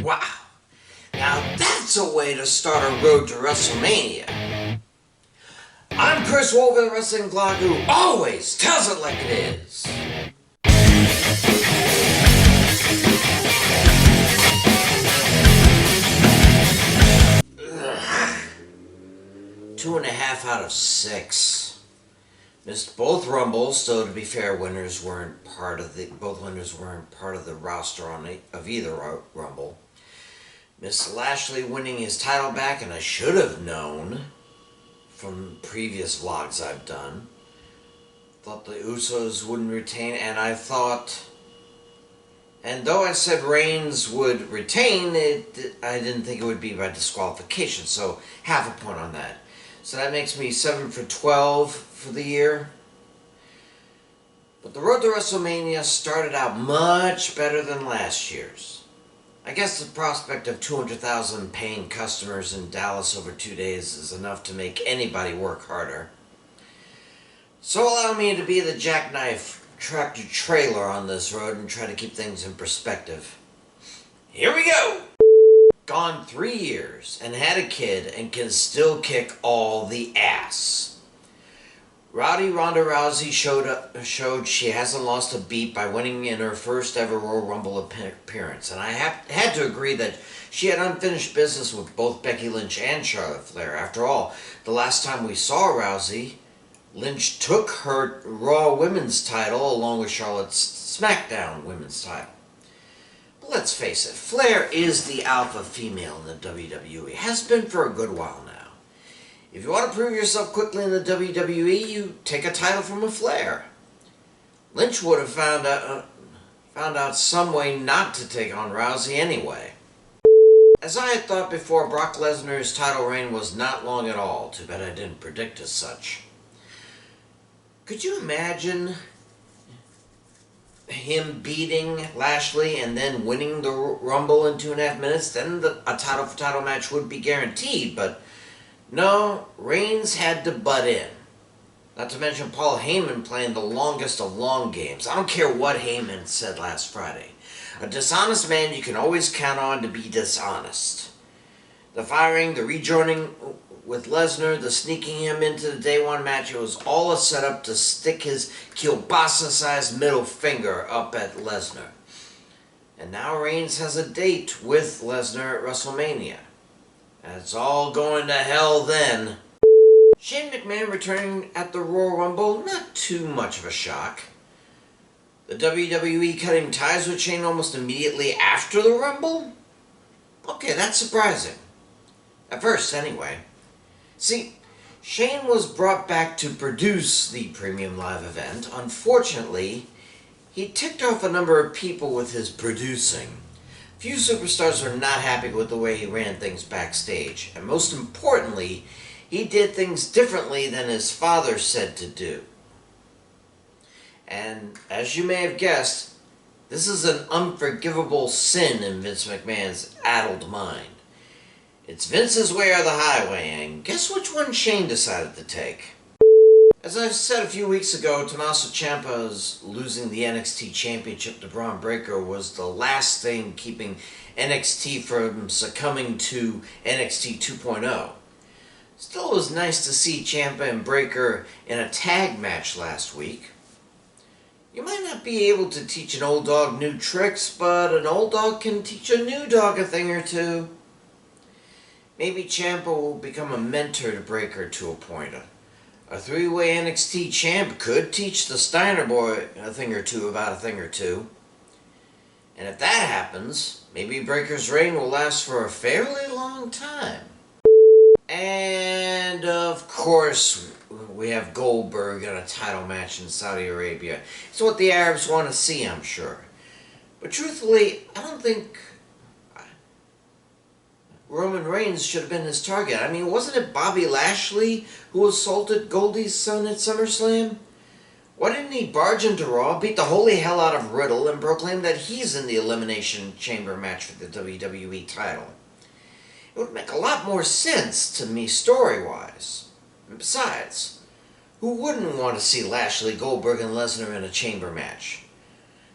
Wow, now that's a way to start a road to WrestleMania. I'm Chris Wolvie, the wrestling blog who always tells it like it is. Ugh. 2.5 out of 6. Missed both Rumbles, though to be fair, both winners weren't part of the roster of either Rumble. Missed Lashley winning his title back, and I should have known from previous vlogs I've done. Thought the Usos wouldn't retain, and though I said Reigns would retain, I didn't think it would be by disqualification, so half a point on that. So that makes me 7 for 12 for the year. But the road to WrestleMania started out much better than last year's. I guess the prospect of 200,000 paying customers in Dallas over 2 days is enough to make anybody work harder. So allow me to be the jackknife tractor trailer on this road and try to keep things in perspective. Here we go! Gone 3 years and had a kid and can still kick all the ass. Rowdy Ronda Rousey showed she hasn't lost a beat by winning in her first ever Royal Rumble appearance, and I had to agree that she had unfinished business with both Becky Lynch and Charlotte Flair. After all, the last time we saw Rousey, Lynch took her Raw Women's title along with Charlotte's SmackDown Women's title. But let's face it, Flair is the alpha female in the WWE. Has been for a good while now. If you want to prove yourself quickly in the WWE, you take a title from a Flair. Lynch would have found out some way not to take on Rousey anyway. As I had thought before, Brock Lesnar's title reign was not long at all. Too bad I didn't predict as such. Could you imagine him beating Lashley and then winning the Rumble in 2.5 minutes? Then a title for title match would be guaranteed, but no, Reigns had to butt in. Not to mention Paul Heyman playing the longest of long games. I don't care what Heyman said last Friday. A dishonest man you can always count on to be dishonest. The firing, the rejoining with Lesnar, the sneaking him into the day one match, it was all a setup to stick his kielbasa-sized middle finger up at Lesnar. And now Reigns has a date with Lesnar at WrestleMania. And it's all going to hell then. Shane McMahon returning at the Royal Rumble, not too much of a shock. The WWE cutting ties with Shane almost immediately after the Rumble? Okay, that's surprising. At first, anyway. See, Shane was brought back to produce the premium live event. Unfortunately, he ticked off a number of people with his producing. Few superstars were not happy with the way he ran things backstage, and most importantly, he did things differently than his father said to do. And as you may have guessed, this is an unforgivable sin in Vince McMahon's addled mind. It's Vince's way or the highway, and guess which one Shane decided to take? As I said a few weeks ago, Tommaso Ciampa's losing the NXT Championship to Braun Breaker was the last thing keeping NXT from succumbing to NXT 2.0. Still, it was nice to see Ciampa and Breaker in a tag match last week. You might not be able to teach an old dog new tricks, but an old dog can teach a new dog a thing or two. Maybe Ciampa will become a mentor to Breaker to a point. A three-way NXT champ could teach the Steiner boy a thing or two about a thing or two. And if that happens, maybe Breaker's reign will last for a fairly long time. And of course, we have Goldberg in a title match in Saudi Arabia. It's what the Arabs want to see, I'm sure. But truthfully, I don't think Roman Reigns should have been his target. I mean, wasn't it Bobby Lashley who assaulted Goldie's son at SummerSlam? Why didn't he barge into Raw, beat the holy hell out of Riddle, and proclaim that he's in the Elimination Chamber match for the WWE title? It would make a lot more sense to me story-wise. And besides, who wouldn't want to see Lashley, Goldberg, and Lesnar in a chamber match?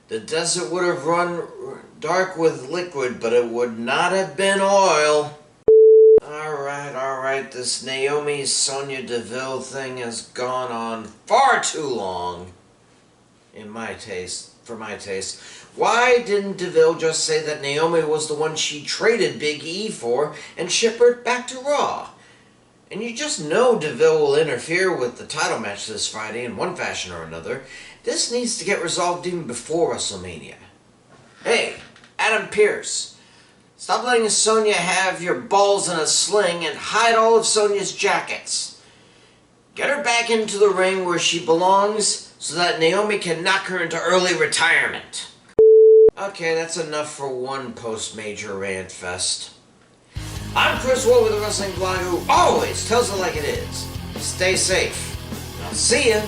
The desert would have run dark with liquid, but it would not have been oil. Alright, this Naomi Sonya Deville thing has gone on far too long. For my taste. Why didn't Deville just say that Naomi was the one she traded Big E for and ship her back to Raw? And you just know Deville will interfere with the title match this Friday in one fashion or another. This needs to get resolved even before WrestleMania. Hey, Adam Pearce, stop letting Sonya have your balls in a sling and hide all of Sonya's jackets. Get her back into the ring where she belongs so that Naomi can knock her into early retirement. Okay, that's enough for one post-major rant fest. I'm Chris Wolvie, the wrestling blogger who always tells it like it is. Stay safe. I'll see ya.